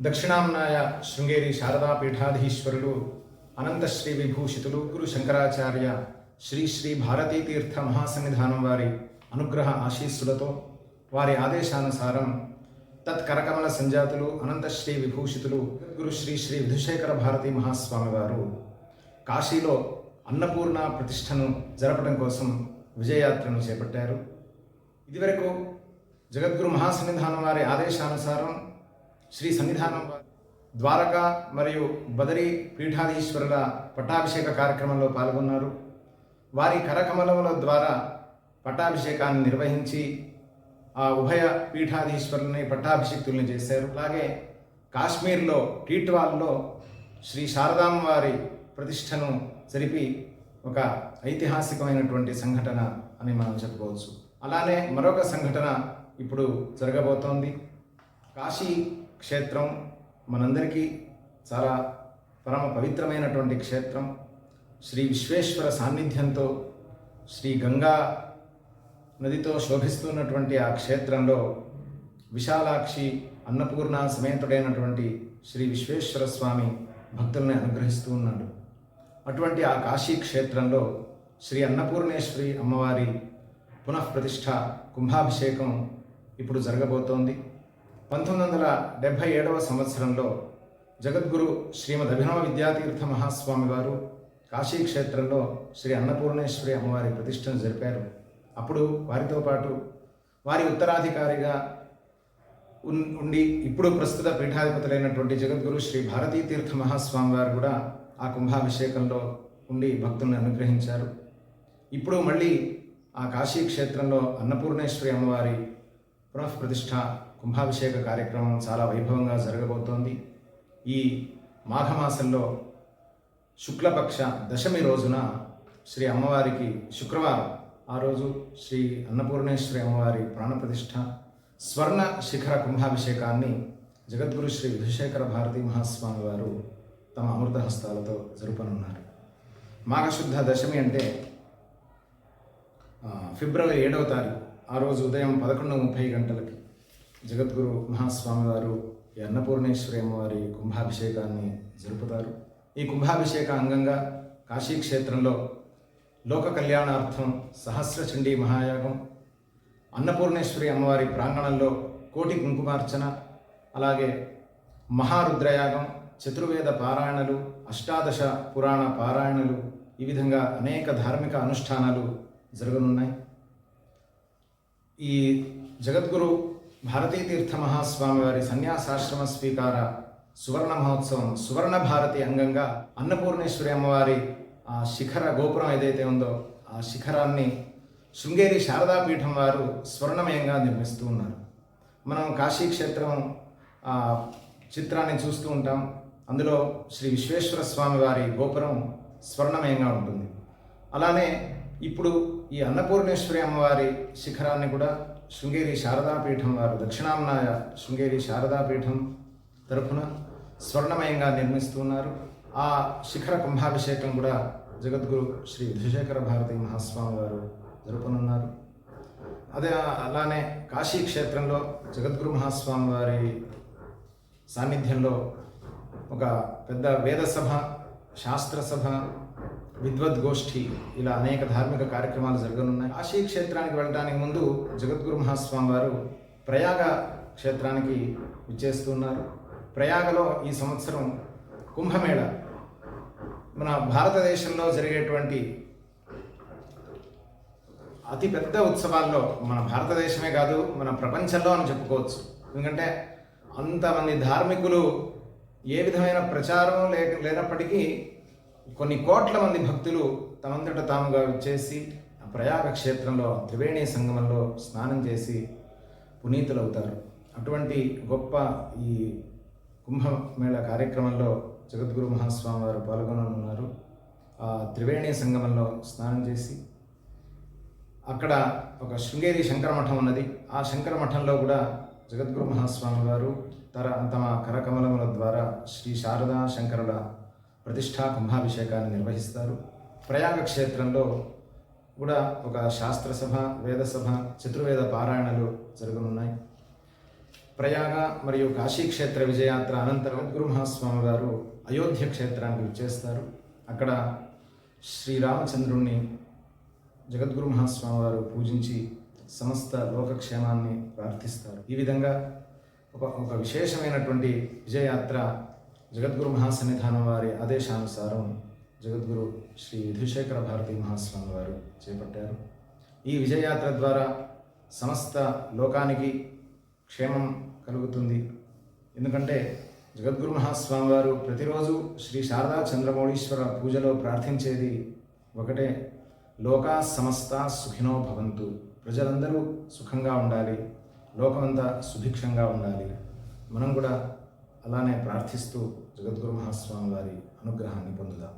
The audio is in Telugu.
దక్షిణాంనాయ శృంగేరి శారదా పీఠాధీశ్వరులు అనంత శ్రీ విభూషితులు గురు శంకరాచార్య శ్రీ శ్రీ భారతీ తీర్థ మహాసన్నిధానం వారి అనుగ్రహ ఆశీస్సులతో వారి ఆదేశానుసారం తత్కరకమల సంజాతులు అనంత శ్రీ విభూషితులు గురు శ్రీ శ్రీ విధుశేఖర భారతీ మహాస్వామి వారు కాశీలో అన్నపూర్ణ ప్రతిష్టను జరపడం కోసం విజయయాత్రను చేపట్టారు. ఇదివరకు జగద్గురు మహాసన్నిధానం వారి ఆదేశానుసారం శ్రీ సన్నిధానం ద్వారకా మరియు బదరీ పీఠాధీశ్వరుల పట్టాభిషేక కార్యక్రమంలో పాల్గొన్నారు. వారి కరకమలముల ద్వారా పట్టాభిషేకాన్ని నిర్వహించి ఆ ఉభయ పీఠాధీశ్వరుల్ని పట్టాభిషిక్తుల్ని చేశారు. అలాగే కాశ్మీర్లో టీట్వాల్లో శ్రీ శారదాంబ వారి ప్రతిష్టను జరిపి ఒక ఐతిహాసికమైనటువంటి సంఘటన అని మనం చెప్పుకోవచ్చు. అలానే మరొక సంఘటన ఇప్పుడు జరగబోతోంది. కాశీ క్షేత్రం మనందరికీ చాలా పరమ పవిత్రమైనటువంటి క్షేత్రం. శ్రీ విశ్వేశ్వర సాన్నిధ్యంతో శ్రీ గంగా నదితో శోభిస్తున్నటువంటి ఆ క్షేత్రంలో విశాలాక్షి అన్నపూర్ణ సమేతుడైనటువంటి శ్రీ విశ్వేశ్వర స్వామి భక్తుల్ని అనుగ్రహిస్తూ ఉన్నాడు. అటువంటి ఆ కాశీ క్షేత్రంలో శ్రీ అన్నపూర్ణేశ్వరి అమ్మవారి పునఃప్రతిష్ఠ కుంభాభిషేకం ఇప్పుడు జరగబోతోంది. 1977వ సంవత్సరంలో జగద్గురు శ్రీమద్ అభినవ విద్యాతీర్థ మహాస్వామి వారు కాశీ క్షేత్రంలో శ్రీ అన్నపూర్ణేశ్వరి అమ్మవారి ప్రతిష్టను జరిపారు. అప్పుడు వారితో పాటు వారి ఉత్తరాధికారిగా ఉండి ఇప్పుడు ప్రస్తుత పీఠాధిపతులైనటువంటి జగద్గురు శ్రీ భారతీ తీర్థ మహాస్వామి వారు కూడా ఆ కుంభాభిషేకంలో ఉండి భక్తుల్ని అనుగ్రహించారు. ఇప్పుడు మళ్ళీ ఆ కాశీ క్షేత్రంలో అన్నపూర్ణేశ్వరి అమ్మవారి పునఃప్రతిష్ఠ కుంభాభిషేక కార్యక్రమం చాలా వైభవంగా జరగబోతోంది. ఈ మాఘమాసంలో శుక్లపక్ష దశమి రోజున శ్రీ అమ్మవారికి శుక్రవారం ఆ రోజు శ్రీ అన్నపూర్ణేశ్వరి అమ్మవారి ప్రాణప్రతిష్ఠ స్వర్ణ శిఖర కుంభాభిషేకాన్ని జగద్గురు శ్రీ విధుశేఖర భారతీ మహాస్వామి వారు తమ అమృత హస్తాలతో జరుపనున్నారు. మాఘశుద్ధ దశమి అంటే ఫిబ్రవరి 7వ తారీఖు ఆ రోజు ఉదయం 11:30 గంటలకి జగద్గురు మహాస్వామి వారు ఈ అన్నపూర్ణేశ్వరి అమ్మవారి కుంభాభిషేకాన్ని జరుపుతారు. ఈ కుంభాభిషేక అంగంగా కాశీక్షేత్రంలో లోక కళ్యాణార్థం సహస్రచండీ మహాయాగం, అన్నపూర్ణేశ్వరి అమ్మవారి ప్రాంగణంలో కోటి కుంకుమార్చన, అలాగే మహారుద్రయాగం, చతుర్వేద పారాయణలు, అష్టాదశ పురాణ పారాయణలు, ఈ విధంగా అనేక ధార్మిక అనుష్ఠానాలు జరగనున్నాయి. ఈ జగద్గురు భారతీ తీర్థ మహాస్వామి వారి సన్యాసాశ్రమ స్వీకార సువర్ణ మహోత్సవం సువర్ణ భారతి అంగంగా అన్నపూర్ణేశ్వరి అమ్మవారి ఆ శిఖర గోపురం ఏదైతే ఉందో ఆ శిఖరాన్ని శృంగేరి శారదాపీఠం వారు స్వర్ణమయంగా నిర్మిస్తూ ఉన్నారు. మనం కాశీక్షేత్రం చిత్రాన్ని చూస్తూ ఉంటాం. అందులో శ్రీ విశ్వేశ్వర స్వామి వారి గోపురం స్వర్ణమయంగా ఉంటుంది. అలానే ఇప్పుడు ఈ అన్నపూర్ణేశ్వరి అమ్మవారి శిఖరాన్ని కూడా శృంగేరి శారదాపీఠం వారు దక్షిణాంనాయ శృంగేరి శారదాపీఠం తరఫున స్వర్ణమయంగా నిర్మిస్తున్నారు. ఆ శిఖర కుంభాభిషేకం కూడా జగద్గురు శ్రీ విధుశేఖర భారతీ మహాస్వామి వారు జరుపనున్నారు. అలానే కాశీ క్షేత్రంలో జగద్గురు మహాస్వామి వారి సాన్నిధ్యంలో ఒక పెద్ద వేదసభ, శాస్త్రసభ, విద్వద్గోష్ఠి, ఇలా అనేక ధార్మిక కార్యక్రమాలు జరగనున్నాయి. కాశీ క్షేత్రానికి వెళ్ళడానికి ముందు జగద్గురు మహాస్వామి వారు ప్రయాగ క్షేత్రానికి విచ్చేస్తున్నారు. ప్రయాగలో ఈ సంవత్సరం కుంభమేళ, మన భారతదేశంలో జరిగేటువంటి అతిపెద్ద ఉత్సవాల్లో మన భారతదేశమే కాదు మన ప్రపంచంలో అని చెప్పుకోవచ్చు. ఎందుకంటే అంతమంది ధార్మికులు ఏ విధమైన ప్రచారం లేనప్పటికీ కొన్ని కోట్ల మంది భక్తులు తమంతట తాముగా వచ్చేసి ప్రయాగ క్షేత్రంలో త్రివేణి సంగమంలో స్నానం చేసి పునీతులవుతారు. అటువంటి గొప్ప ఈ కుంభమేళ కార్యక్రమంలో జగద్గురు మహాస్వామి వారు పాల్గొననున్నారు. ఆ త్రివేణి సంగమంలో స్నానం చేసి అక్కడ ఒక శృంగేరి శంకరమఠం ఉన్నది. ఆ శంకరమఠంలో కూడా జగద్గురు మహాస్వామి వారు తమ కరకమలముల ద్వారా శ్రీ శారదా శంకరుల ప్రతిష్టా కుంభాభిషేకాన్ని నిర్వహిస్తారు. ప్రయాగ క్షేత్రంలో కూడా ఒక శాస్త్రసభ, వేదసభ, చతుర్వేద పారాయణలు జరగనున్నాయి. ప్రయాగ మరియు కాశీ క్షేత్ర విజయయాత్ర అనంతరం గురు మహాస్వామి వారు అయోధ్య క్షేత్రానికి విచ్చేస్తారు. అక్కడ శ్రీరామచంద్రుణ్ణి జగద్గురు మహాస్వామి వారు పూజించి సమస్త లోకక్షేమాన్ని ప్రార్థిస్తారు. ఈ విధంగా ఒక విశేషమైనటువంటి విజయయాత్ర జగద్గురు మహాసన్నిధానం వారి ఆదేశానుసారం జగద్గురు శ్రీ విధుశేఖర భారతీ మహాస్వామి వారు చేపట్టారు. ఈ విజయయాత్ర ద్వారా సమస్త లోకానికి క్షేమం కలుగుతుంది. ఎందుకంటే జగద్గురు మహాస్వామి వారు ప్రతిరోజు శ్రీ శారదా చంద్రమౌళీశ్వర పూజలో ప్రార్థించేది ఒకటే, లోకా సమస్త సుఖినో భవంతు, ప్రజలందరూ సుఖంగా ఉండాలి, లోకమంతా సుభిక్షంగా ఉండాలి. మనం కూడా అలానే ప్రార్థిస్తూ జగద్గురు మహాస్వామి వారి అనుగ్రహాన్ని పొందుదాం.